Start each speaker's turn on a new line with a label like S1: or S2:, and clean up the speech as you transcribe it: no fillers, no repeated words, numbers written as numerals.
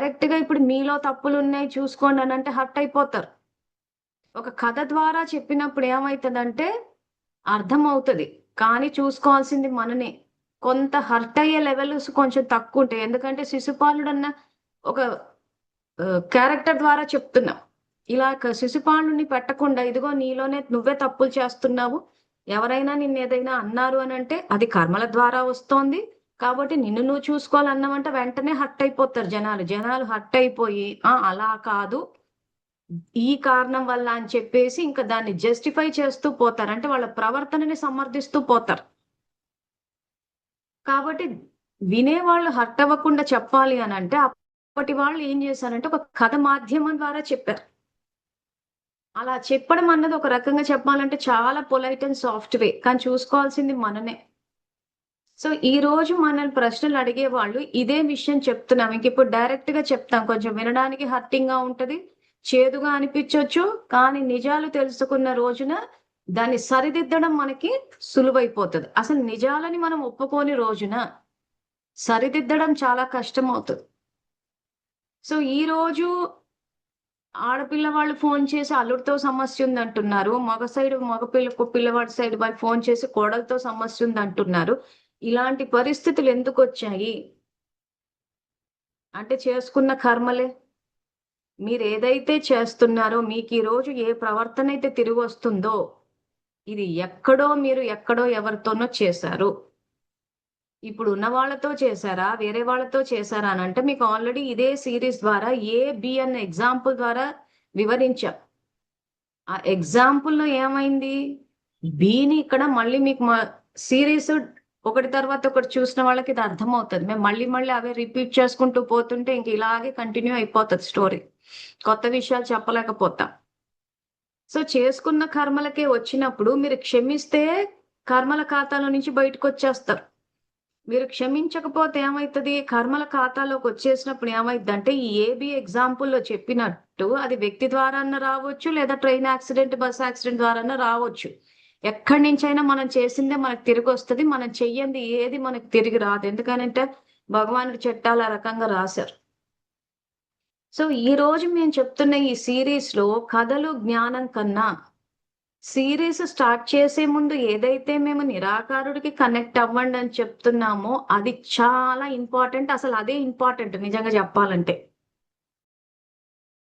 S1: Direct గా ఇప్పుడు మీలో తప్పులు ఉన్నాయి చూసుకోండి అని అంటే హర్ట్ అయిపోతారు. ఒక కథ ద్వారా చెప్పినప్పుడు ఏమవుతుందంటే అర్థం అవుతుంది, కానీ చూసుకోవాల్సింది మననే. కొంత హర్ట్ అయ్యే లెవెల్స్ కొంచెం తక్కువ ఉంటాయి, ఎందుకంటే శిశుపాలుడు అన్న ఒక క్యారెక్టర్ ద్వారా చెప్తున్నాం. ఇలా శిశుపాలుని పెట్టకుండా ఇదిగో నీలోనే నువ్వే తప్పులు చేస్తున్నావు, ఎవరైనా నిన్ను ఏదైనా అన్నారు అని అంటే అది కర్మల ద్వారా వస్తోంది, కాబట్టి నిన్ను నువ్వు చూసుకోవాలన్నామంటే వెంటనే హర్ట్ అయిపోతారు జనాలు హర్ట్ అయిపోయి అలా కాదు ఈ కారణం వల్ల అని చెప్పేసి ఇంకా దాన్ని జస్టిఫై చేస్తూ పోతారు, అంటే వాళ్ళ ప్రవర్తనని సమర్థిస్తూ పోతారు. కాబట్టి వినేవాళ్ళు హర్ట్ అవ్వకుండా చెప్పాలి అని అంటే అప్పటి వాళ్ళు ఏం చేశారంటే ఒక కథ మాధ్యమం ద్వారా చెప్పారు. అలా చెప్పడం అన్నది ఒక రకంగా చెప్పాలంటే చాలా పొలైట్ అండ్ సాఫ్ట్ వే, కానీ చూసుకోవాల్సింది మననే. సో ఈ రోజు మనల్ని ప్రశ్నలు అడిగే వాళ్ళు ఇదే విషయం చెప్తున్నాం. ఇంక ఇప్పుడు డైరెక్ట్ గా చెప్తాం, కొంచెం వినడానికి హర్టింగ్ గా ఉంటది, చేదుగా అనిపించవచ్చు, కానీ నిజాలు తెలుసుకున్న రోజున దాన్ని సరిదిద్దడం మనకి సులువైపోతుంది. అసలు నిజాలని మనం ఒప్పుకోని రోజున సరిదిద్దడం చాలా కష్టం అవుతుంది. సో ఈ రోజు ఆడపిల్ల వాళ్ళు ఫోన్ చేసి అల్లుడితో సమస్య ఉంది అంటున్నారు, మగ పిల్లవాడి సైడ్ వాళ్ళు ఫోన్ చేసి కోడలతో సమస్య ఉంది అంటున్నారు. ఇలాంటి పరిస్థితులు ఎందుకు వచ్చాయి అంటే చేసుకున్న కర్మలే. మీరు ఏదైతే చేస్తున్నారో, మీకు ఈ రోజు ఏ ప్రవర్తన అయితే తిరిగి వస్తుందో, ఇది ఎక్కడో ఎవరితోనో చేశారు. ఇప్పుడు ఉన్న వాళ్ళతో చేశారా, వేరే వాళ్ళతో చేశారా అని అంటే మీకు ఆల్రెడీ ఇదే సిరీస్ ద్వారా ఏ బి అన్న ఎగ్జాంపుల్ ద్వారా వివరించాం. ఆ ఎగ్జాంపుల్ లో ఏమైంది, బిని ఇక్కడ మళ్ళీ మీకు సిరీస్ ఒకటి తర్వాత ఒకటి చూసిన వాళ్ళకి ఇది అర్థమవుతుంది. మేము మళ్ళీ అవే రిపీట్ చేసుకుంటూ పోతుంటే ఇంక ఇలాగే కంటిన్యూ అయిపోతుంది స్టోరీ, కొత్త విషయాలు చెప్పలేకపోతాం. సో చేసుకున్న కర్మలకే వచ్చినప్పుడు మీరు క్షమిస్తే కర్మల ఖాతాలో నుంచి బయటకు వచ్చేస్తారు. మీరు క్షమించకపోతే ఏమైతుంది, కర్మల ఖాతాలోకి వచ్చేసినప్పుడు ఏమైంది అంటే ఈ ఏబి ఎగ్జాంపుల్లో చెప్పినట్టు అది వ్యక్తి ద్వారా అన్న రావచ్చు, లేదా ట్రైన్ యాక్సిడెంట్, బస్ యాక్సిడెంట్ ద్వారా రావచ్చు. ఎక్కడి నుంచైనా మనం చేసిందే మనకు తిరిగి వస్తుంది, మనం చెయ్యంది ఏది మనకు తిరిగి రాదు. ఎందుకనంటే భగవానుడి చట్టాలు ఆ రకంగా రాశారు. సో ఈ రోజు మేము చెప్తున్న ఈ సిరీస్ లో కథలు జ్ఞానం కన్నా సిరీస్ స్టార్ట్ చేసే ముందు ఏదైతే మేము నిరాకారుడికి కనెక్ట్ అవ్వండి అని చెప్తున్నామో అది చాలా ఇంపార్టెంట్. అసలు అదే ఇంపార్టెంట్ నిజంగా చెప్పాలంటే.